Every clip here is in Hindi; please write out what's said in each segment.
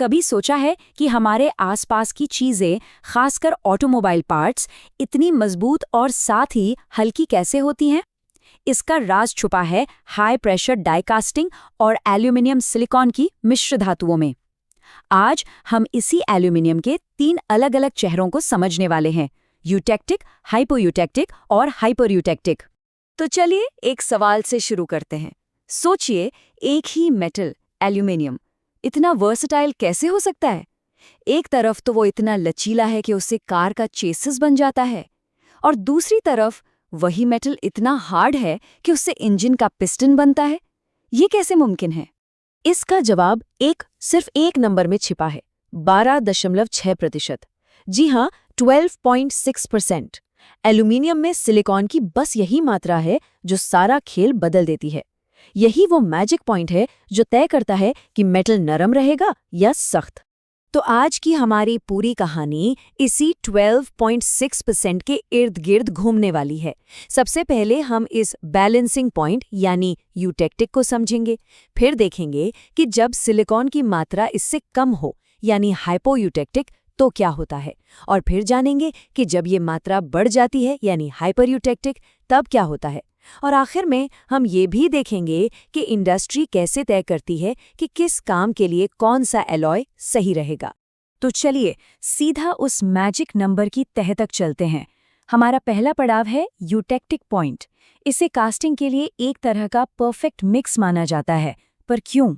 कभी सोचा है कि हमारे आसपास की चीजें, खासकर ऑटोमोबाइल पार्ट्स, इतनी मजबूत और साथ ही हल्की कैसे होती हैं? इसका राज छुपा है हाई प्रेशर डाई कास्टिंग और एल्यूमिनियम सिलिकॉन की मिश्र धातुओं में। आज हम इसी एल्यूमिनियम के 3 अलग-अलग चेहरों को समझने वाले हैं: यूटेक्टिक, हाइपोयूटेक्टिक और हाइपरयूटेक्टिक। तो चलिए एक सवाल से शुरू करते हैं। सोचिए, एक ही मेटल एल्यूमिनियम इतना वर्सटाइल कैसे हो सकता है? एक तरफ तो वो इतना लचीला है कि उससे कार का चेसिस बन जाता है, और दूसरी तरफ वही मेटल इतना हार्ड है कि उससे इंजन का पिस्टन बनता है। ये कैसे मुमकिन है? इसका जवाब सिर्फ एक नंबर में छिपा है, 12.6%। जी हाँ, 12.6%। एल्यूमिनियम में सिलिकॉन की बस यही मात्रा है जो सारा खेल बदल देती है। यही वो मैजिक पॉइंट है जो तय करता है कि मेटल नरम रहेगा या सख्त। तो आज की हमारी पूरी कहानी इसी 12.6% के इर्द गिर्द घूमने वाली है। सबसे पहले हम इस बैलेंसिंग पॉइंट यानी यूटेक्टिक को समझेंगे, फिर देखेंगे कि जब सिलिकॉन की मात्रा इससे कम हो यानी हाइपोयूटेक्टिक तो क्या होता है, और फिर जानेंगे कि जब ये मात्रा बढ़ जाती है यानी हाइपरयूटेक्टिक तब क्या होता है। और आखिर में हम ये भी देखेंगे कि इंडस्ट्री कैसे तय करती है कि किस काम के लिए कौन सा एलॉय सही रहेगा। तो चलिए सीधा उस मैजिक नंबर की तह तक चलते हैं। हमारा पहला पड़ाव है यूटेक्टिक पॉइंट। इसे कास्टिंग के लिए एक तरह का परफेक्ट मिक्स माना जाता है, पर क्यों?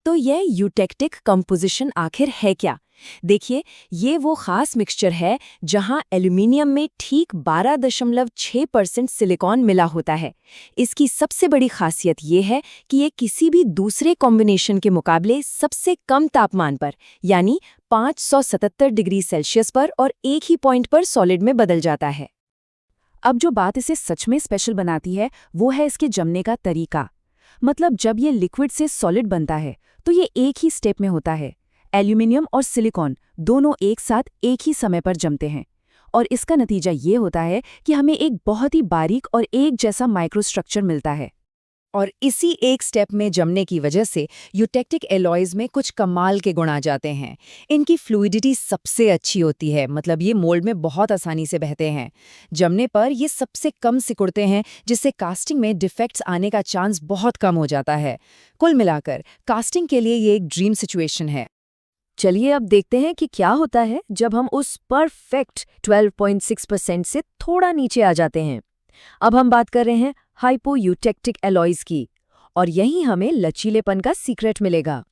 तो यह यूटेक्टिक कंपोजिशन आखिर है क्या? देखिए, ये वो खास मिक्सचर है जहां एल्यूमिनियम में ठीक 12.6% सिलिकॉन मिला होता है। इसकी सबसे बड़ी खासियत ये है कि ये किसी भी दूसरे कॉम्बिनेशन के मुकाबले सबसे कम तापमान पर यानी 577 डिग्री सेल्सियस पर और एक ही पॉइंट पर सॉलिड में बदल जाता है। अब जो बात इसे सच में स्पेशल बनाती है वो है इसके जमने का तरीका। मतलब जब ये लिक्विड से सॉलिड बनता है तो ये एक ही स्टेप में होता है। एल्यूमिनियम और सिलिकॉन दोनों एक साथ एक ही समय पर जमते हैं, और इसका नतीजा ये होता है कि हमें एक बहुत ही बारीक और एक जैसा माइक्रोस्ट्रक्चर मिलता है। और इसी एक स्टेप में जमने की वजह से यूटेक्टिक एलॉयज में कुछ कमाल के गुण आ जाते हैं। इनकी फ्लूइडिटी सबसे अच्छी होती है, मतलब ये मोल्ड में बहुत आसानी से बहते हैं। जमने पर ये सबसे कम सिकुड़ते हैं, जिससे कास्टिंग में डिफेक्ट्स आने का चांस बहुत कम हो जाता है। कुल मिलाकर कास्टिंग के लिए ये एक ड्रीम सिचुएशन है। चलिए अब देखते हैं कि क्या होता है जब हम उस परफेक्ट 12.6% से थोड़ा नीचे आ जाते हैं। अब हम बात कर रहे हैं हाइपोयूटेक्टिक एलॉयज की, और यहीं हमें लचीलेपन का सीक्रेट मिलेगा।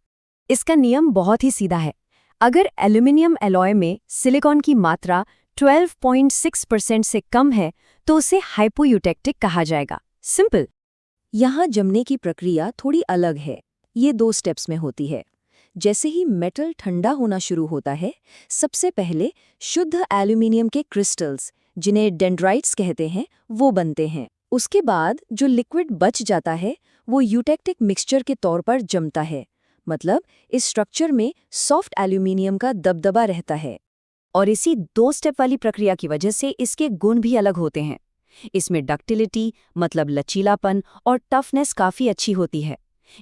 इसका नियम बहुत ही सीधा है। अगर एल्यूमिनियम एलॉय में सिलिकॉन की मात्रा 12.6% से कम है तो उसे हाइपोयूटेक्टिक कहा जाएगा। सिंपल। यहाँ जमने की प्रक्रिया थोड़ी अलग है। ये 2 स्टेप्स में होती है। जैसे ही मेटल ठंडा होना शुरू होता है, सबसे पहले शुद्ध एल्यूमिनियम के क्रिस्टल्स, जिन्हें डेंड्राइट्स कहते हैं, वो बनते हैं। उसके बाद जो लिक्विड बच जाता है वो यूटेक्टिक मिक्सचर के तौर पर जमता है। मतलब इस स्ट्रक्चर में सॉफ्ट एल्यूमिनियम का दबदबा रहता है। और इसी 2 स्टेप वाली प्रक्रिया की वजह से इसके गुण भी अलग होते हैं। इसमें डक्टिलिटी मतलब लचीलापन और टफनेस काफ़ी अच्छी होती है।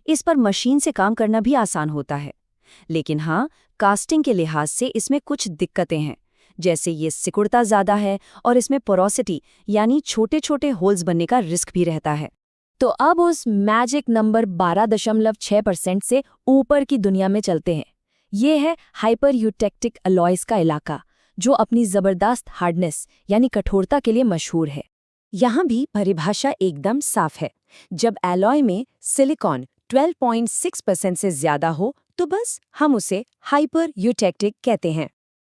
इस पर मशीन से काम करना भी आसान होता है। लेकिन हाँ, कास्टिंग के लिहाज से इसमें कुछ दिक्कतें हैं। जैसे ये सिकुड़ता ज़्यादा है और इसमें पोरोसिटी यानी छोटे छोटे होल्स बनने का रिस्क भी रहता है। तो अब उस मैजिक नंबर 12.6% से ऊपर की दुनिया में चलते हैं। ये है हाइपरयूटेक्टिक अलॉयज का इलाका, जो अपनी ज़बरदस्त हार्डनेस यानी कठोरता के लिए मशहूर है। यहाँ भी परिभाषा एकदम साफ है। जब एलॉय में सिलिकॉन 12.6% से ज़्यादा हो तो बस हम उसे हाइपरयूटेक्टिक कहते हैं।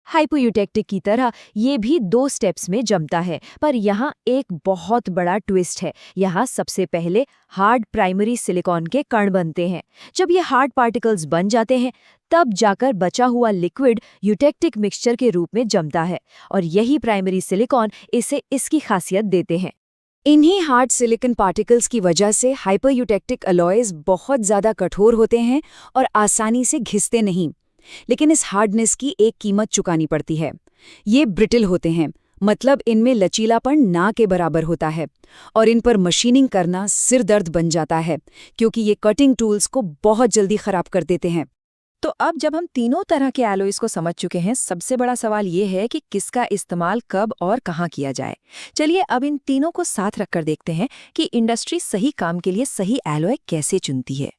हाइपोयूटेक्टिक की तरह ये भी 2 स्टेप्स में जमता है, पर यहाँ एक बहुत बड़ा ट्विस्ट है। यहाँ सबसे पहले हार्ड प्राइमरी सिलिकॉन के कण बनते हैं। जब ये हार्ड पार्टिकल्स बन जाते हैं तब जाकर बचा हुआ लिक्विड यूटेक्टिक मिक्सचर के रूप में जमता है, और यही प्राइमरी सिलिकॉन इसे इसकी खासियत देते हैं। इन्हीं हार्ड सिलिकॉन पार्टिकल्स की वजह से हाइपरयूटेक्टिक अलॉयज बहुत ज़्यादा कठोर होते हैं और आसानी से घिसते नहीं। लेकिन इस हार्डनेस की एक कीमत चुकानी पड़ती है। ये ब्रिटल होते हैं, मतलब इनमें लचीलापन ना के बराबर होता है, और इन पर मशीनिंग करना सिर दर्द बन जाता है, क्योंकि ये कटिंग टूल्स को बहुत जल्दी खराब कर देते हैं। तो अब जब हम तीनों तरह के एलॉयज को समझ चुके हैं, सबसे बड़ा सवाल ये है कि किसका इस्तेमाल कब और कहाँ किया जाए। चलिए अब इन तीनों को साथ रखकर देखते हैं कि इंडस्ट्री सही काम के लिए सही एलॉय कैसे चुनती है।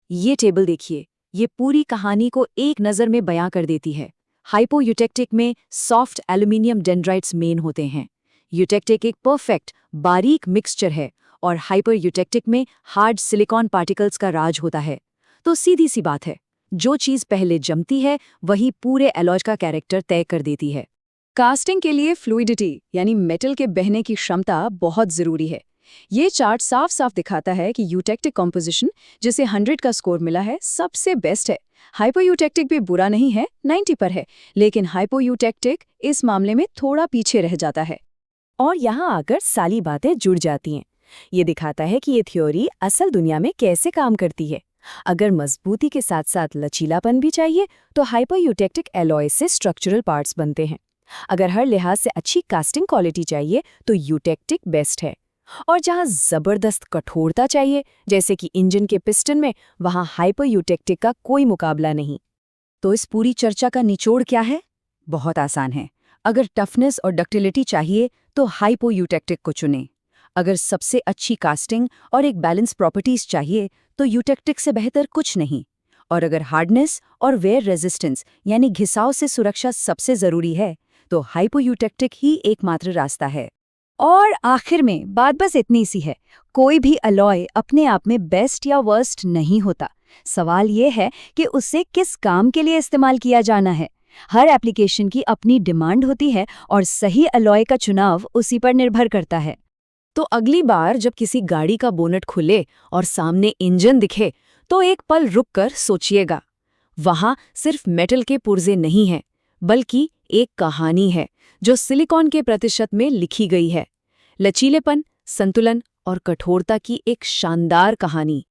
ये टेबल देखिए, ये पूरी कहानी को एक नज़र में बयां कर देती है। हाइपोयूटेक्टिक में सॉफ्ट एल्यूमिनियम डेंड्राइट्स मेन होते हैं। यूटेक्टिक एक परफेक्ट बारीक मिक्सचर है और हाइपरयूटेक्टिक में हार्ड सिलिकॉन पार्टिकल्स का राज होता है। तो सीधी सी बात है, जो चीज़ पहले जमती है वही पूरे एलॉय का कैरेक्टर तय कर देती है। कास्टिंग के लिए फ्लूइडिटी यानी मेटल के बहने की क्षमता बहुत ज़रूरी है। ये चार्ट साफ साफ दिखाता है कि यूटेक्टिक कॉम्पोजिशन, जिसे 100 का स्कोर मिला है, सबसे बेस्ट है। हाइपोयूटेक्टिक भी बुरा नहीं है, 90 पर है, लेकिन हाइपोयूटेक्टिक इस मामले में थोड़ा पीछे रह जाता है। और यहाँ आकर सारी बातें जुड़ जाती हैं। ये दिखाता है कि ये थ्योरी असल दुनिया में कैसे काम करती है। अगर मजबूती के साथ साथ लचीलापन भी चाहिए तो हाइपरयूटेक्टिक एलॉय से स्ट्रक्चरल पार्ट्स बनते हैं। अगर हर लिहाज से अच्छी कास्टिंग क्वालिटी चाहिए तो यूटेक्टिक बेस्ट है। और जहाँ जबरदस्त कठोरता चाहिए, जैसे कि इंजन के पिस्टन में, वहाँ हाइपरयूटेक्टिक का कोई मुकाबला नहीं। तो इस पूरी चर्चा का निचोड़ क्या है? बहुत आसान है। अगर टफनेस और डक्टिलिटी चाहिए तो हाइपोयूटेक्टिक को चुनें। अगर सबसे अच्छी कास्टिंग और एक बैलेंस प्रॉपर्टीज चाहिए तो यूटेक्टिक से बेहतर कुछ नहीं। और अगर हार्डनेस और वेयर रेजिस्टेंस यानी घिसाव से सुरक्षा सबसे ज़रूरी है तो हाइपोयूटेक्टिक ही एकमात्र रास्ता है। और आखिर में बात बस इतनी सी है, कोई भी अलॉय अपने आप में बेस्ट या वर्स्ट नहीं होता। सवाल ये है कि उसे किस काम के लिए इस्तेमाल किया जाना है। हर एप्लीकेशन की अपनी डिमांड होती है और सही अलॉय का चुनाव उसी पर निर्भर करता है। तो अगली बार जब किसी गाड़ी का बोनट खुले और सामने इंजन दिखे तो एक पल रुककर सोचिएगा। वहां सिर्फ मेटल के पुर्जे नहीं हैं, बल्कि एक कहानी है जो सिलिकॉन के प्रतिशत में लिखी गई है। लचीलेपन, संतुलन और कठोरता की एक शानदार कहानी।